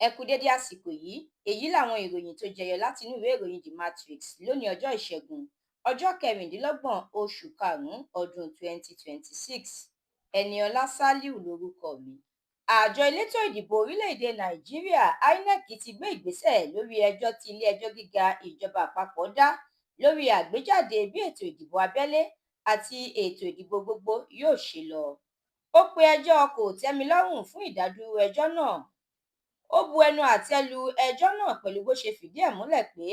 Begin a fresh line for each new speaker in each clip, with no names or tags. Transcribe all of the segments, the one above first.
Ẹ kú dédé àsìkò yìí, èyí làwọn ìròyìn tó jẹyọ látinú ìwé ìròyìn The Matrix lónìí ọjọ́ Ìṣẹ́gun, ọjọ́ kẹrìndínlọ́gbọ̀n oṣù karùn-ún ọdún 2026. Ẹniọlá Sálíù lorúkọ mi. Àjọ elétò ìdìbò orílẹ̀-èdè Nàìjíríà INEC ti gbé ìgbésẹ̀ lórí ẹjọ́ tí ilé-ẹjọ́ gíga ìjọba àpapọ̀ dá lórí àgbéjáde bí ètò ìdìbò abẹ́lé àti ètò ìdìbò gbogbo yóò ṣe lọ. Ó pe ẹjọ́ kòtẹ́milọ́rùn fún ìdádúró ẹjọ́ náà. Ó bu ẹnu àtẹ́ lu ẹjọ́ náà pẹ̀lú bó ṣe fìdí ẹ̀ múlẹ̀ pé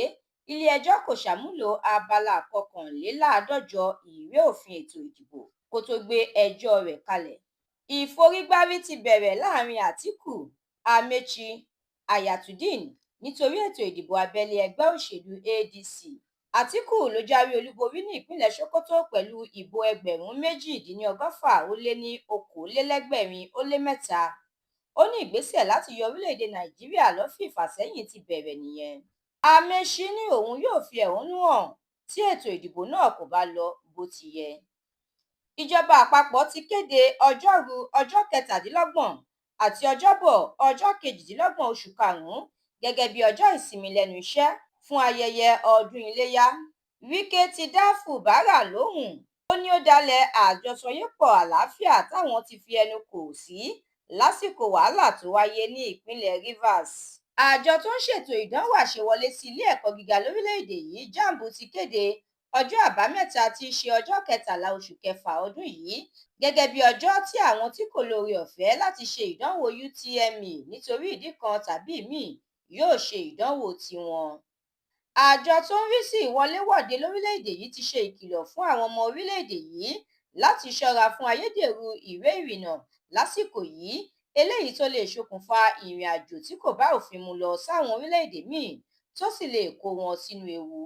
ilé-ẹjọ́ kò ṣàmúlò abala kọkànléláàádọ́jọ ìwé òfin ètò ìdìbò kó tó gbé ẹjọ́ rẹ̀ kalẹ̀. Ìforígbárí ti bẹ̀rẹ̀ láàrin Àtíkù, Amaechi, Hayatuddin nítorí ètò ìdìbò abẹ́lé ẹgbẹ́ òṣèlú ADC. Àtíkù ló jáwé olúborí ní ìpínlẹ̀ Sokoto pẹ̀lú ìbò 1,182,403. Ó ní ìgbésẹ̀ láti yọ orílẹ̀-èdè Nàìjíríà lọ́fìn ìfàsẹ́yìn ti bẹ̀rẹ̀ nìyẹn. Amaechi ní òun yóò fi ẹ̀hónú hàn tí ètò ìdìbò náà kò bá lọ bó ti yẹ. Ìjọba àpapọ̀ ti kéde ọjọ́rú ọjọ́ 27 àti ọjọ́bọ̀ ọjọ́ 28 oṣù karùn-ún gẹ́gẹ́ bí ọjọ́ ìsinmi lẹ́nu iṣẹ́ fún ayẹyẹ ọdún Iléyá. Wike ti dá Fubara lóhùn. Ó ní ó dalẹ̀ àjọsọyépọ̀ àlàáfíà táwọn ti fi ẹnu kò sí lásìkò wàhálà tó wáyé ní ìpínlẹ̀ Rivers. Àjọ tó ń ṣètò ìdánwò àṣewọlé sí ilé ẹ̀kọ́ gíga lórílẹ̀-èdè yìí JAMB ti kéde ọjọ́ àbámẹ́ta tí í ṣe ọjọ́ 13 oṣù kẹfà ọdún yìí gẹ́gẹ́ bí ọjọ́ tí àwọn tí kò lóore ọ̀fẹ́ láti ṣe ìdánwò UTME nítorí ìdí kan tàbí ìmíì yóò ṣe ìdánwò tiwọn. Àjọ tó ń rí sí ìwọléwọ̀de lórílẹ̀-èdè yìí ti ṣe ìkìlọ̀ fún àwọn ọmọ orílẹ̀-èdè yìí láti ṣọ́ra fún ayédèrú ìwé ìrìnnà lásìkò yìí, eléyìí tó lè ṣokùnfà ìrìn àjò tí kò bá òfin mu lọ sáwọn orílẹ̀-èdè míì tó sì lè kó wọn sínú ewu.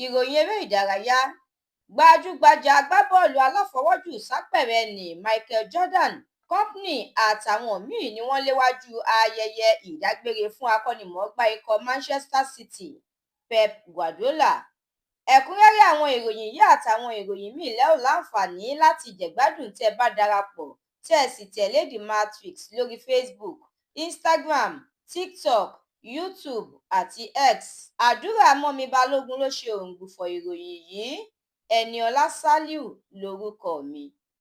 Ìròyìn eré ìdárayá. Gbajúgbajà agbábọ́ọ̀lù aláfọwọ́jù sápẹ̀rẹ̀ nì Michael Jordan Company àtàwọn míì ni wọ́n léwájú ayẹyẹ ìdágbére fún akọ́nimọ̀ọ́gbá ikọ̀ Manchester City Pep Guardiola. Ẹ̀kúnrẹ́rẹ́ àwọn ìròyìn yìí àtàwọn ìròyìn míì lẹ́ ò láǹfààní láti jẹ̀gbádùn tẹ́ bá darapọ̀ tẹ́ ẹ sì tẹ̀lé The Matrix lórí Facebook, Instagram, TikTok, YouTube àti X. Àdúrà mọ́mi Balógun ló ṣe òǹgbùfọ̀ ìròyìn yìí. Ẹniọlá Sálíù lorúkọ mi.